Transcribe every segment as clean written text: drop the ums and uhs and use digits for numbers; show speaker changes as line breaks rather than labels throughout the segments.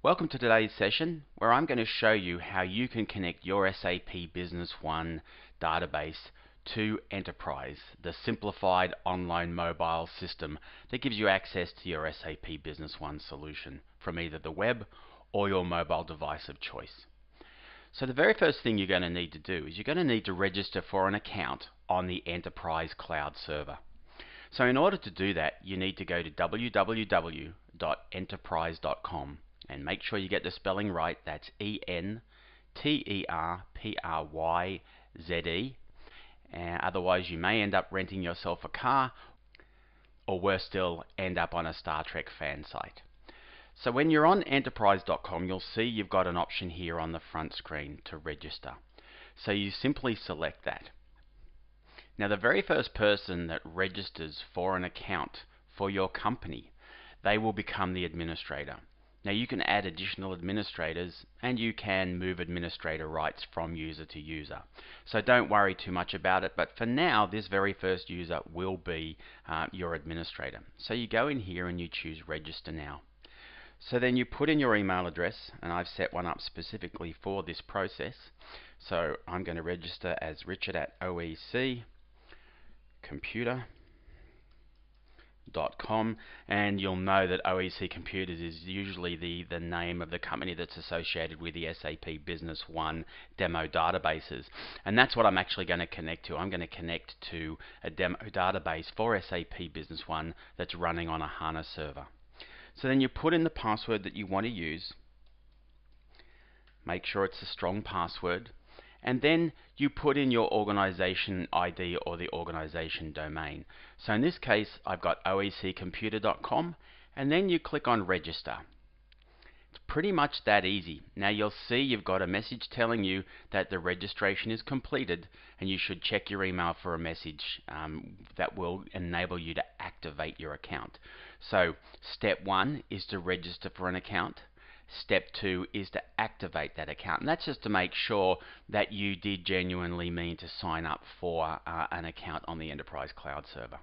Welcome to today's session where I'm going to show you how you can connect your SAP Business One database to Enterpryze, the simplified online mobile system that gives you access to your SAP Business One solution from either the web or your mobile device of choice. So the very first thing you're going to need to do is you're going to need to register for an account on the Enterprise Cloud server. So in order to do that, you need to go to www.enterpryze.com and make sure you get the spelling right. That's ENTERPRYZE. Otherwise you may end up renting yourself a car, or worse still, end up on a Star Trek fan site. So when you're on enterpryze.com, you'll see you've got an option here on the front screen to register. So you simply select that. Now the very first person that registers for an account for your company, they will become the administrator. Now you can add additional administrators and you can move administrator rights from user to user. So don't worry too much about it, but for now this very first user will be your administrator. So you go in here and you choose register now. So then you put in your email address, and I've set one up specifically for this process. So I'm going to register as richard@oeccomputer.com, and you'll know that OEC Computers is usually the name of the company that's associated with the SAP Business One demo databases, and that's what I'm actually going to connect to. I'm going to connect to a demo database for SAP Business One that's running on a HANA server. So then you put in the password that you want to use, make sure it's a strong password, and then you put in your organization ID or the organization domain. So in this case I've got oeccomputer.com, and then you click on register. It's pretty much that easy. Now you'll see you've got a message telling you that the registration is completed, and you should check your email for a message that will enable you to activate your account. So step 1 is to register for an account. Step 2 is to activate that account, and that's just to make sure that you did genuinely mean to sign up for an account on the Enterprise Cloud server.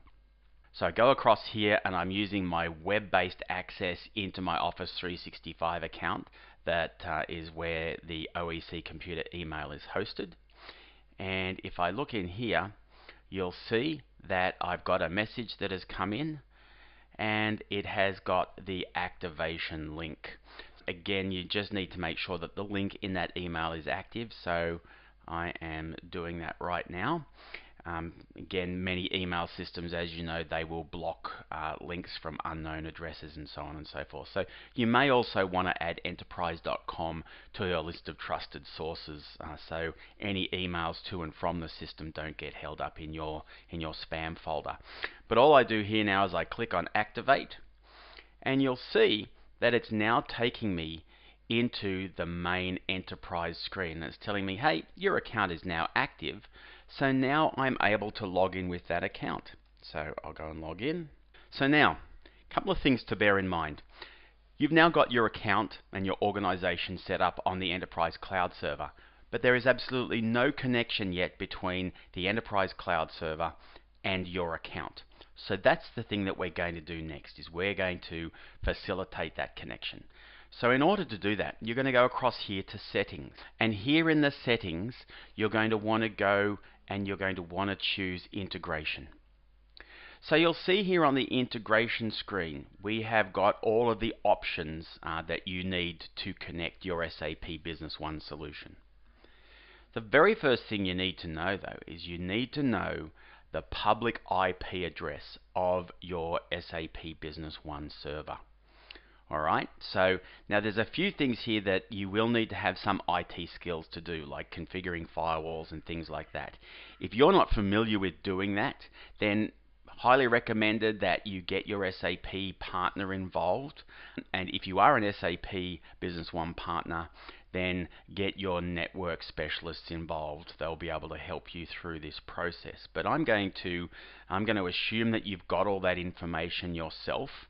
So I go across here and I'm using my web-based access into my Office 365 account. That is where the OEC Computer email is hosted. And if I look in here, you'll see that I've got a message that has come in, and it has got the activation link. Again, you just need to make sure that the link in that email is active, so I am doing that right now. Again, many email systems, as you know, they will block links from unknown addresses and so on and so forth. So you may also want to add enterpryze.com to your list of trusted sources, so any emails to and from the system don't get held up in your spam folder. But all I do here now is I click on activate, and you'll see that it's now taking me into the main Enterprise screen. It's telling me, hey, your account is now active. So now I'm able to log in with that account. So I'll go and log in. So now, a couple of things to bear in mind. You've now got your account and your organization set up on the Enterprise Cloud server, but there is absolutely no connection yet between the Enterprise Cloud server and your account. So that's the thing that we're going to do next, is we're going to facilitate that connection. So in order to do that, you're going to go across here to settings, and here in the settings you're going to want to go and you're going to want to choose integration. So you'll see here on the integration screen we have got all of the options that you need to connect your SAP Business One solution. The very first thing you need to know though is you need to know the public IP address of your SAP Business One server. Alright, so now there's a few things here that you will need to have some IT skills to do, like configuring firewalls and things like that. If you're not familiar with doing that, then highly recommended that you get your SAP partner involved. And if you are an SAP Business One partner, then get your network specialists involved. They'll be able to help you through this process. But I'm going to assume that you've got all that information yourself.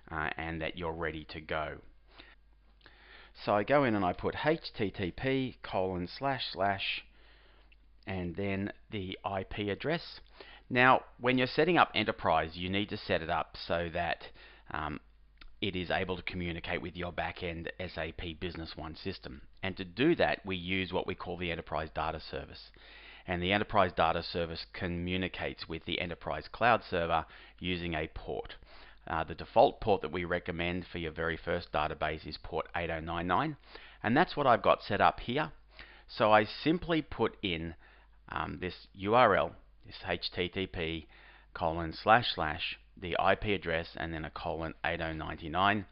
And that you're ready to go. So I go in and I put http:// and then the IP address. Now when you're setting up Enterprise, you need to set it up so that it is able to communicate with your back-end SAP Business One system. And to do that, we use what we call the Enterprise Data Service. And the Enterprise Data Service communicates with the Enterprise Cloud Server using a port. The default port that we recommend for your very first database is port 8099, and that's what I've got set up here. So I simply put in this URL, this HTTP : the IP address, and then a : 8099,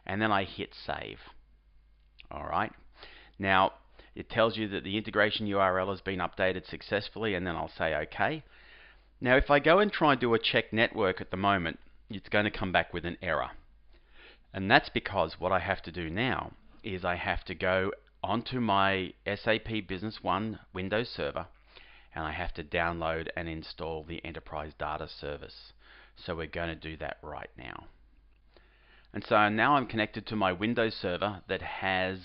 and then I hit save. Alright, now it tells you that the integration URL has been updated successfully, and then I'll say OK. Now if I go and try and do a check network at the moment, it's going to come back with an error. And that's because what I have to do now is I have to go onto my SAP Business One Windows server, and I have to download and install the Enterprise Data Service. So we're going to do that right now. And so now I'm connected to my Windows server that has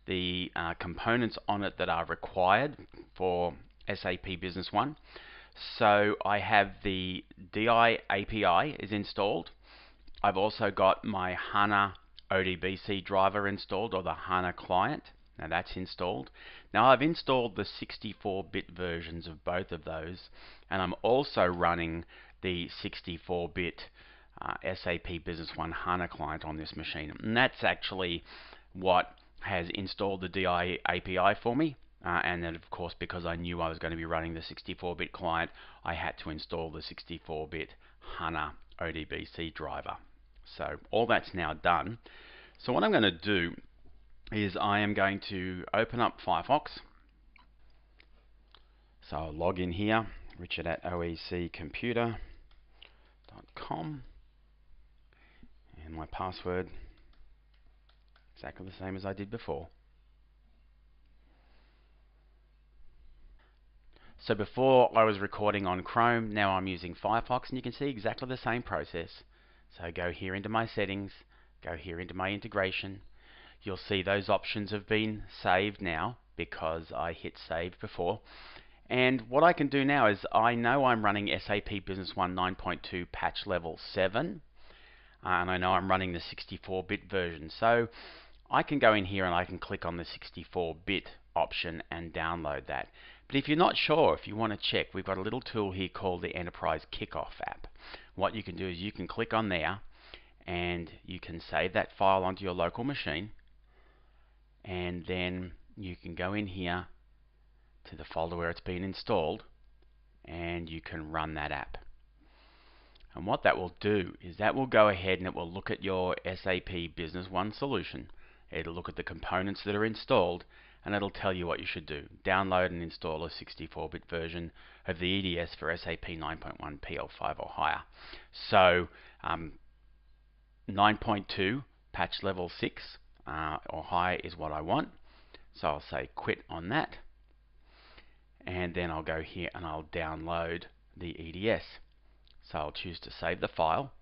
the components on it that are required for SAP Business One. So I have the DI API is installed. I've also got my HANA ODBC driver installed, or the HANA client. Now that's installed. Now I've installed the 64-bit versions of both of those, and I'm also running the 64-bit SAP Business One HANA client on this machine. And that's actually what has installed the DI API for me. And then of course, because I knew I was going to be running the 64-bit client, I had to install the 64-bit HANA ODBC driver. So all that's now done. So what I'm going to do is I am going to open up Firefox. So I'll log in here, richard@oeccomputer.com, and my password exactly the same as I did before. So before I was recording on Chrome, now I'm using Firefox, and you can see exactly the same process. So go here into my settings, go here into my integration. You'll see those options have been saved now because I hit save before. And what I can do now is I know I'm running SAP Business One 9.2 patch level 7, and I know I'm running the 64-bit version. So I can go in here and I can click on the 64-bit option and download that. But if you're not sure, if you want to check, we've got a little tool here called the Enterprise Kickoff app. What you can do is you can click on there and you can save that file onto your local machine, and then you can go in here to the folder where it's been installed and you can run that app. And what that will do is that will go ahead and it will look at your SAP Business One solution. It'll look at the components that are installed, and it'll tell you what you should do. Download and install a 64-bit version of the EDS for SAP 9.1 PL5 or higher. So 9.2 patch level 6 or higher is what I want. So I'll say quit on that, and then I'll go here and I'll download the EDS. So I'll choose to save the file,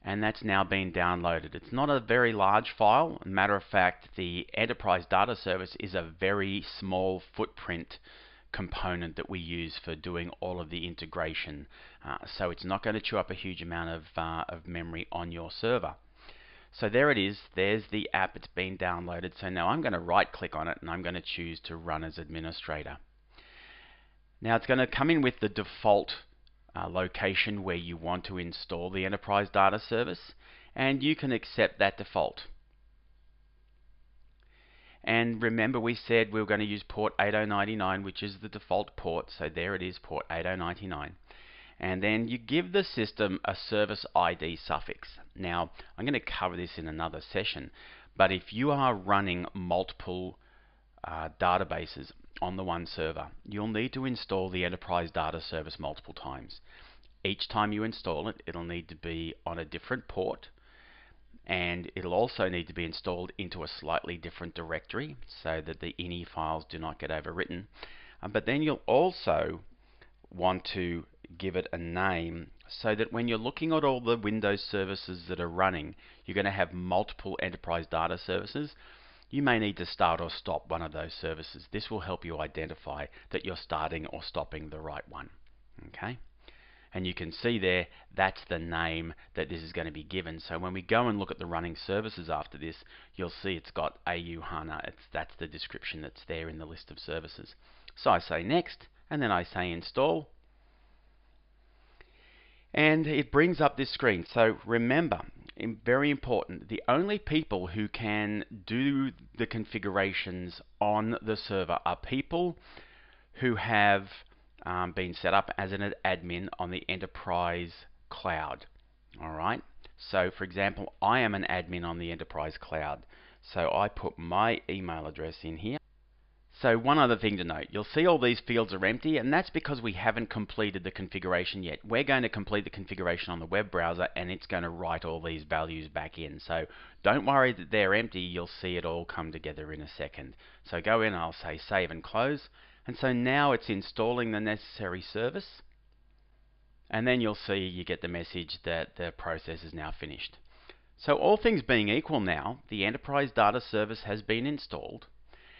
and that's now been downloaded. It's not a very large file. Matter of fact, the Enterprise Data Service is a very small footprint component that we use for doing all of the integration. So it's not going to chew up a huge amount of memory on your server. So there it is. There's the app. It's been downloaded. So now I'm going to right click on it and I'm going to choose to run as administrator. Now it's going to come in with the default location where you want to install the Enterprise Data Service, and you can accept that default. And remember, we said we were going to use port 8099, which is the default port. So there it is, port 8099. And then you give the system a service ID suffix. Now I'm going to cover this in another session, but if you are running multiple databases on the one server, you'll need to install the Enterprise Data Service multiple times. Each time you install it, it'll need to be on a different port, and it'll also need to be installed into a slightly different directory so that the ini files do not get overwritten. But then you'll also want to give it a name so that when you're looking at all the Windows services that are running, you're going to have multiple Enterprise Data Services. You may need to start or stop one of those services. This will help you identify that you're starting or stopping the right one. Okay? And you can see there, that's the name that this is going to be given. So when we go and look at the running services after this, you'll see it's got AU HANA. That's the description that's there in the list of services. So I say next, and then I say install. And it brings up this screen. So remember, very important, the only people who can do the configurations on the server are people who have been set up as an admin on the Enterprise Cloud. Alright, so for example, I am an admin on the Enterprise Cloud. So I put my email address in here. So one other thing to note, you'll see all these fields are empty, and that's because we haven't completed the configuration yet. We're going to complete the configuration on the web browser, and it's going to write all these values back in. So don't worry that they're empty, you'll see it all come together in a second. So go in and I'll say save and close. And so now it's installing the necessary service. And then you'll see you get the message that the process is now finished. So all things being equal now, the Enterprise Data Service has been installed.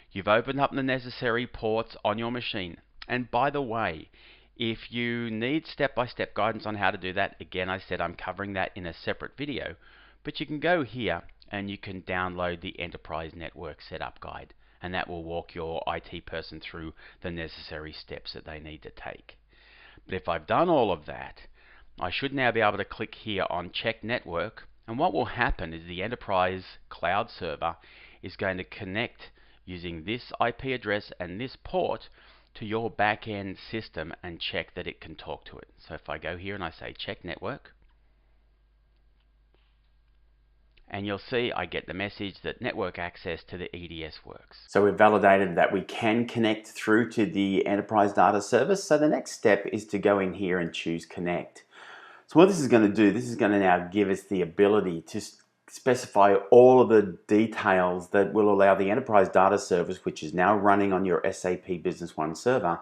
You've opened up the necessary ports on your machine. And by the way, if you need step-by-step guidance on how to do that, again, I said I'm covering that in a separate video, but you can go here and you can download the Enterprise Network Setup Guide, and that will walk your IT person through the necessary steps that they need to take. But if I've done all of that, I should now be able to click here on Check Network, and what will happen is the Enterprise Cloud Server is going to connect using this IP address and this port to your back-end system and check that it can talk to it. So if I go here and I say check network, and you'll see I get the message that network access to the EDS works.
So we've validated that we can connect through to the Enterprise Data Service. So the next step is to go in here and choose connect. So what this is going to do, this is going to now give us the ability to specify all of the details that will allow the Enterprise Data Service, which is now running on your SAP Business One server,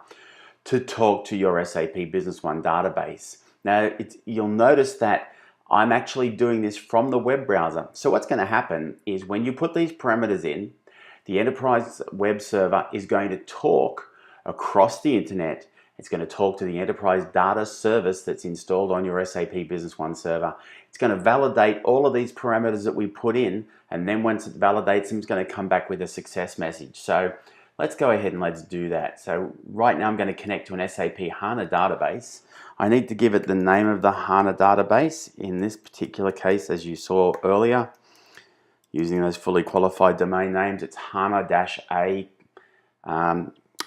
to talk to your SAP Business One database. Now, you'll notice that I'm actually doing this from the web browser. So what's going to happen is when you put these parameters in, the Enterprise web server is going to talk across the internet. It's going to talk to the Enterprise Data Service that's installed on your SAP Business One server. It's going to validate all of these parameters that we put in, and then once it validates them, it's going to come back with a success message. So let's go ahead and let's do that. So right now I'm going to connect to an SAP HANA database. I need to give it the name of the HANA database. In this particular case, as you saw earlier, using those fully qualified domain names, it's hana-a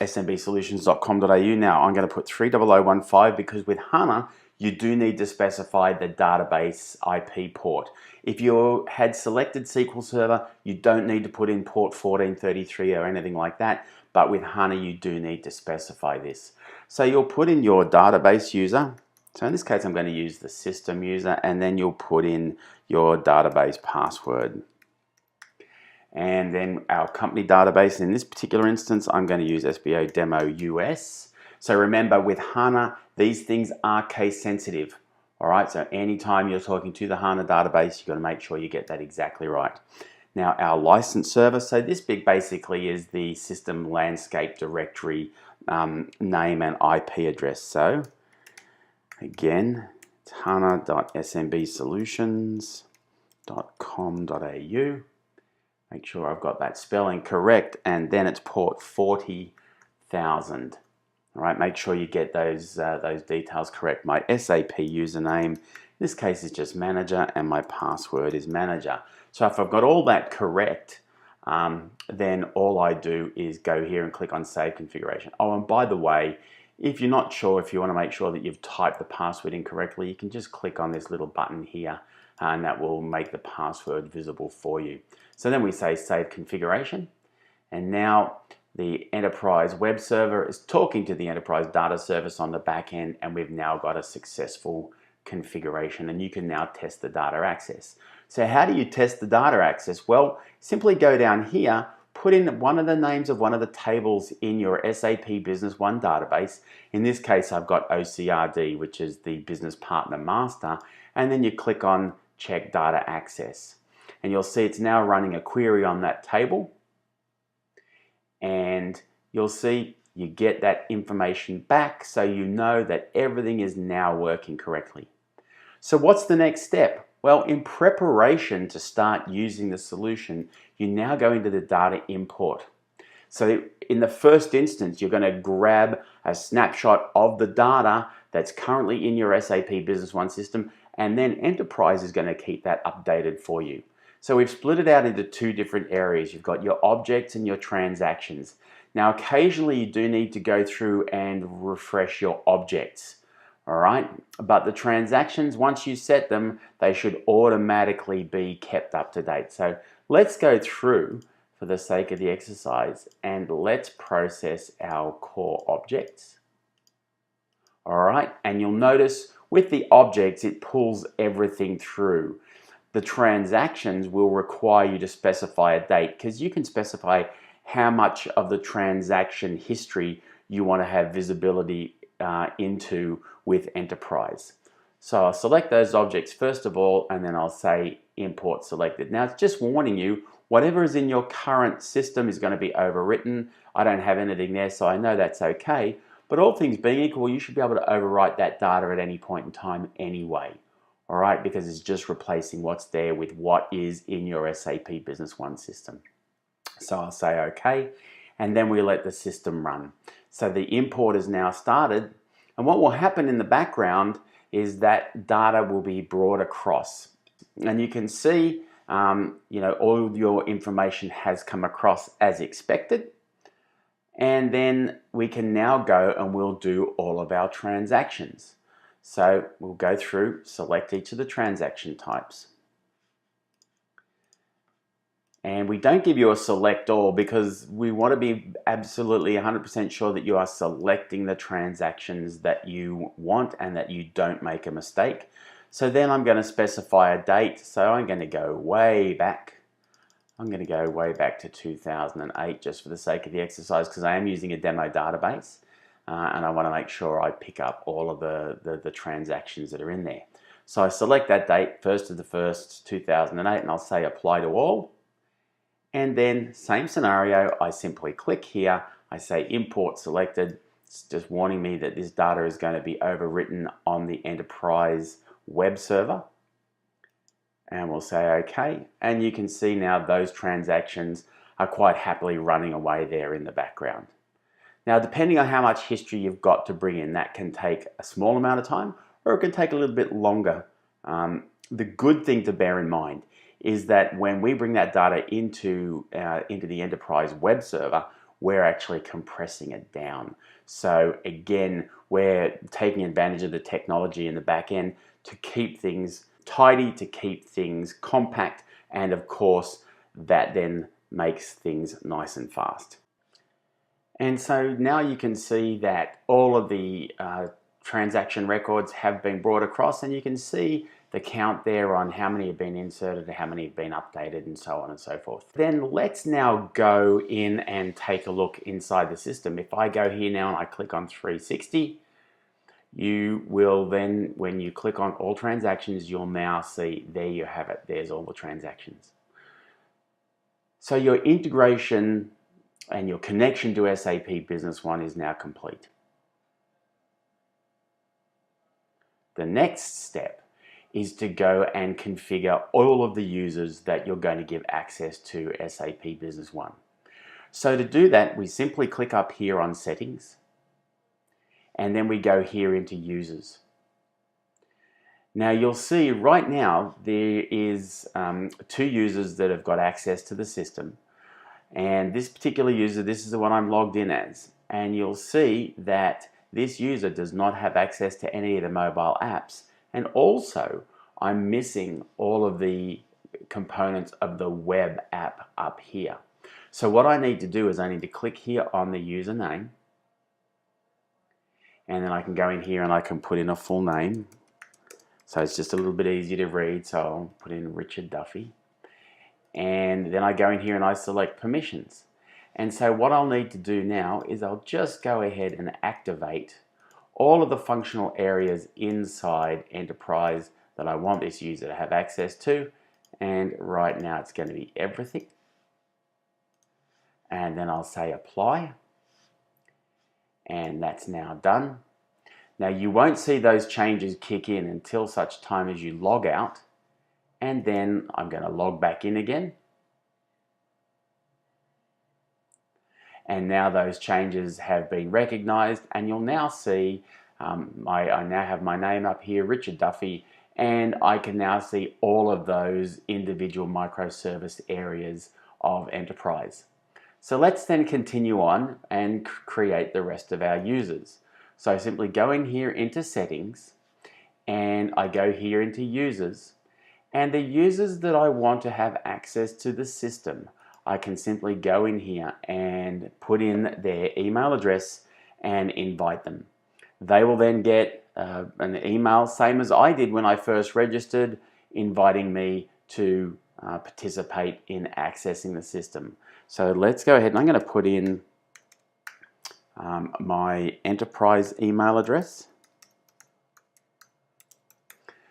smbsolutions.com.au. Now I'm going to put 30015 because with HANA you do need to specify the database IP port. If you had selected SQL Server, you don't need to put in port 1433 or anything like that, but with HANA you do need to specify this. So you'll put in your database user. So in this case I'm going to use the system user, and then you'll put in your database password. And then our company database, in this particular instance, I'm going to use SBO Demo US. So remember, with HANA, these things are case sensitive. All right, so anytime you're talking to the HANA database, you've got to make sure you get that exactly right. Now, our license server, so this bit basically is the system landscape directory name and IP address. So again, it's hana.smbsolutions.com.au. Make sure I've got that spelling correct, and then it's port 40,000. All right, make sure you get those details correct. My SAP username, in this case, is just manager, and my password is manager. So if I've got all that correct, then all I do is go here and click on Save Configuration. Oh, and by the way, if you're not sure, if you want to make sure that you've typed the password incorrectly, you can just click on this little button here, and that will make the password visible for you. So then we say Save Configuration, and now the Enterprise web server is talking to the Enterprise Data Service on the back end, and we've now got a successful configuration, and you can now test the data access. So how do you test the data access? Well, simply go down here, put in one of the names of one of the tables in your SAP Business One database. In this case, I've got OCRD, which is the Business Partner Master, and then you click on Check Data Access. And you'll see it's now running a query on that table. And you'll see You get that information back so you know that everything is now working correctly. So what's the next step? Well, in preparation to start using the solution, you now go into the data import. So in the first instance, you're going to grab a snapshot of the data that's currently in your SAP Business One system, and then Enterprise is going to keep that updated for you. So we've split it out into two different areas. You've got your objects and your transactions. Now, occasionally you do need to go through and refresh your objects. All right, but the transactions, once you set them, they should automatically be kept up to date. So let's go through for the sake of the exercise and let's process our core objects. All right, and you'll notice with the objects, it pulls everything through. The transactions will require you to specify a date because you can specify how much of the transaction history you want to have visibility into with Enterprise. So I'll select those objects first of all, and then I'll say import selected. Now it's just warning you, whatever is in your current system is going to be overwritten. I don't have anything there, so I know that's okay. But all things being equal, you should be able to overwrite that data at any point in time anyway. All right, because it's just replacing what's there with what is in your SAP Business One system. So I'll say okay, and then we let the system run. So the import is now started, and what will happen in the background is that data will be brought across. And you can see, all your information has come across as expected. And then we can now go and we'll do all of our transactions. So we'll go through, select each of the transaction types. And we don't give you a select all because we want to be absolutely 100% sure that you are selecting the transactions that you want and that you don't make a mistake. So then I'm going to specify a date. So I'm going to go way back. I'm going to go way back to 2008 just for the sake of the exercise because I am using a demo database and I want to make sure I pick up all of the transactions that are in there. So I select that date, 1st of the 1st, 2008, and I'll say apply to all. And then same scenario, I simply click here, I say import selected. It's just warning me that this data is going to be overwritten on the Enterprise web server. And we'll say okay. And you can see now those transactions are quite happily running away there in the background. Now, depending on how much history you've got to bring in, that can take a small amount of time or it can take a little bit longer. The good thing to bear in mind is that when we bring that data into the Enterprise web server, we're actually compressing it down. So again, we're taking advantage of the technology in the back end to keep things tidy, to keep things compact, and of course, that then makes things nice and fast. And so now you can see that all of the transaction records have been brought across, and you can see the count there on how many have been inserted, how many have been updated, and so on and so forth. Then let's now go in and take a look inside the system. If I go here now and I click on 360, you will then, when you click on all transactions, you'll now see, there you have it, there's all the transactions. So your integration and your connection to SAP Business One is now complete. The next step is to go and configure all of the users that you're going to give access to SAP Business One. So to do that, we simply click up here on Settings, and then we go here into Users. Now you'll see right now there is 2 users that have got access to the system, and this particular user, this is the one I'm logged in as, and you'll see that this user does not have access to any of the mobile apps. And also, I'm missing all of the components of the web app up here. So what I need to do is I need to click here on the username, and then I can go in here and I can put in a full name. So it's just a little bit easier to read, so I'll put in Richard Duffy. And then I go in here and I select permissions. And so what I'll need to do now is I'll just go ahead and activate all of the functional areas inside Enterprise that I want this user to have access to. And right now it's going to be everything. And then I'll say apply. and that's now done. Now you won't see those changes kick in until such time as you log out, and then I'm going to log back in again. And now those changes have been recognized, and you'll now see I now have my name up here, Richard Duffy, and I can now see all of those individual microservice areas of Enterprise. So let's then continue on and create the rest of our users. So I simply go in here into settings, and I go here into users, and the users that I want to have access to the system, I can simply go in here and put in their email address and invite them. They will then get an email, same as I did when I first registered, inviting me to participate in accessing the system. So let's go ahead, and I'm going to put in my enterprise email address.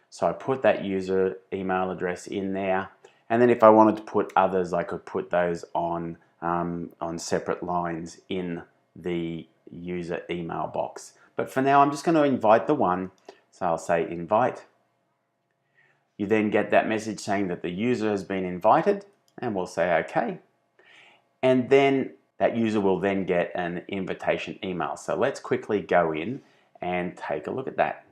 So I put that user email address in there, and then if I wanted to put others, I could put those on separate lines in the user email box. But for now, I'm just going to invite the one. So I'll say invite. You then get that message saying that the user has been invited, and we'll say OK. And then that user will then get an invitation email. So let's quickly go in and take a look at that.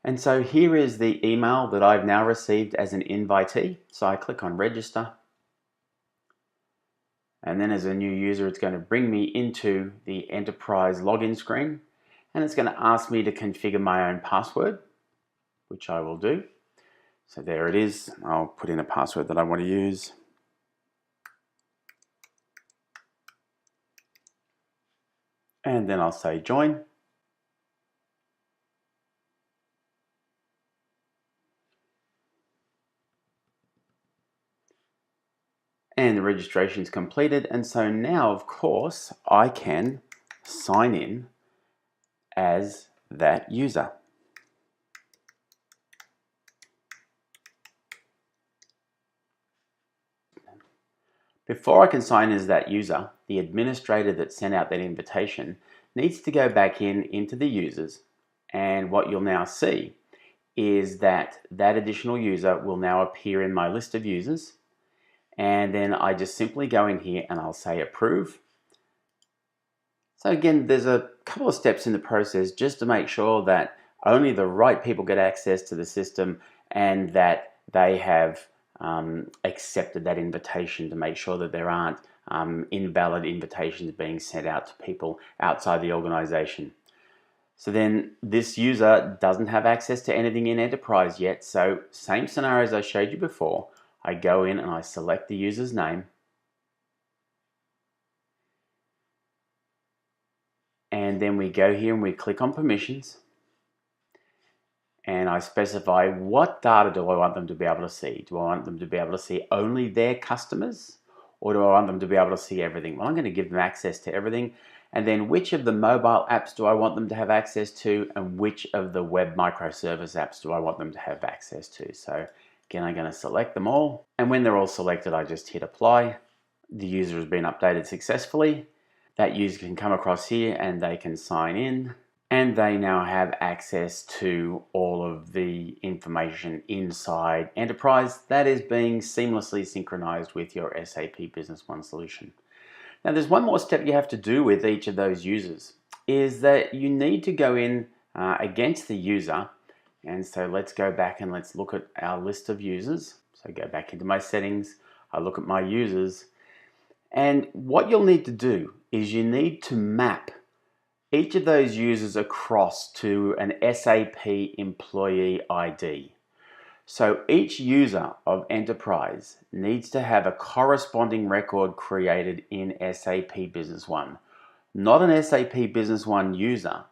And so here is the email that I've now received as an invitee. So I click on register. And then as a new user, it's going to bring me into the Enterprise login screen. And it's going to ask me to configure my own password, which I will do. So there it is. I'll put in a password that I want to use. And then I'll say join. And the registration is completed. And so now, of course, I can sign in as that user. Before I can sign as that user, the administrator that sent out that invitation needs to go back into the users, and what you'll now see is that that additional user will now appear in my list of users, and then I just simply go in here and I'll say approve. So again, there's a couple of steps in the process just to make sure that only the right people get access to the system and that they have accepted that invitation, to make sure that there aren't invalid invitations being sent out to people outside the organization. So then this user doesn't have access to anything in Enterprise yet. So same scenario as I showed you before. I go in and I select the user's name. And then we go here and we click on permissions. And I specify what data do I want them to be able to see. Do I want them to be able to see only their customers, or do I want them to be able to see everything? Well, I'm going to give them access to everything. And then which of the mobile apps do I want them to have access to, and which of the web microservice apps do I want them to have access to? So again, I'm going to select them all. And when they're all selected, I just hit apply. The user has been updated successfully. That user can come across here and they can sign in. And they now have access to all of the information inside Enterprise that is being seamlessly synchronized with your SAP Business One solution. Now there's one more step you have to do with each of those users, is that you need to go in against the user. And so let's go back and let's look at our list of users. So go back into my settings, I look at my users, and what you'll need to do is you need to map each of those users across to an SAP employee ID. So each user of Enterprise needs to have a corresponding record created in SAP Business One. Not an SAP Business One user,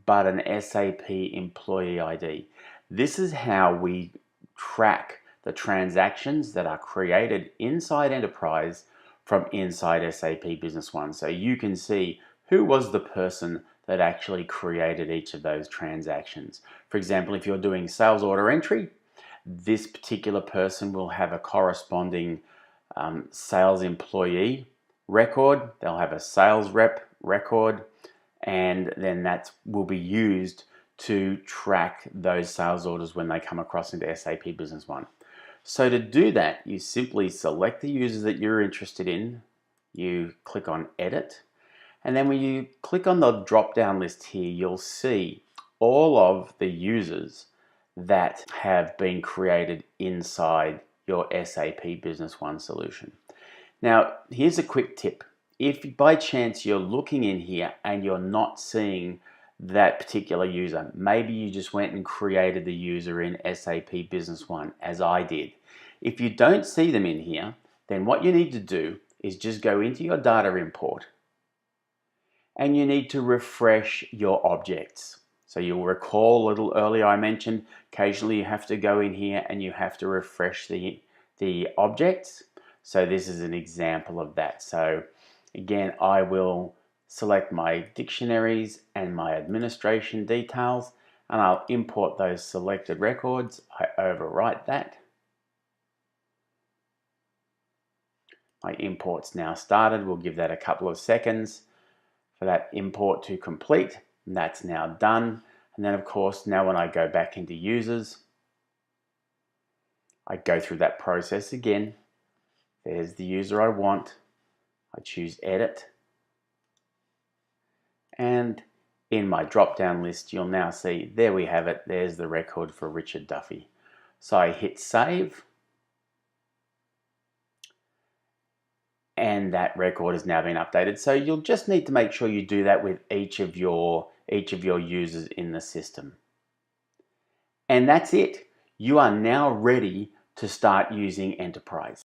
but an SAP employee ID. This is how we track the transactions that are created inside Enterprise from inside SAP Business One. So you can see who was the person that actually created each of those transactions. For example, if you're doing sales order entry, this particular person will have a corresponding sales employee record. They'll have a sales rep record, and then that will be used to track those sales orders when they come across into SAP Business One. So to do that, you simply select the users that you're interested in, you click on Edit, and then when you click on the drop-down list here, you'll see all of the users that have been created inside your SAP Business One solution. Now, here's a quick tip. If by chance you're looking in here and you're not seeing that particular user, maybe you just went and created the user in SAP Business One, as I did. If you don't see them in here, then what you need to do is just go into your data import and you need to refresh your objects. So you'll recall a little earlier I mentioned occasionally you have to go in here and you have to refresh the objects. So this is an example of that. So again, I will select my dictionaries and my administration details, and I'll import those selected records. I overwrite that. My import's now started. We'll give that a couple of seconds for that import to complete. And that's now done. And then of course, now when I go back into users, I go through that process again. There's the user I want. I choose Edit. And in my drop-down list, you'll now see, there we have it. There's the record for Richard Duffy. So I hit Save. And that record has now been updated. So you'll just need to make sure you do that with each of your users in the system. And that's it. You are now ready to start using Enterpryze.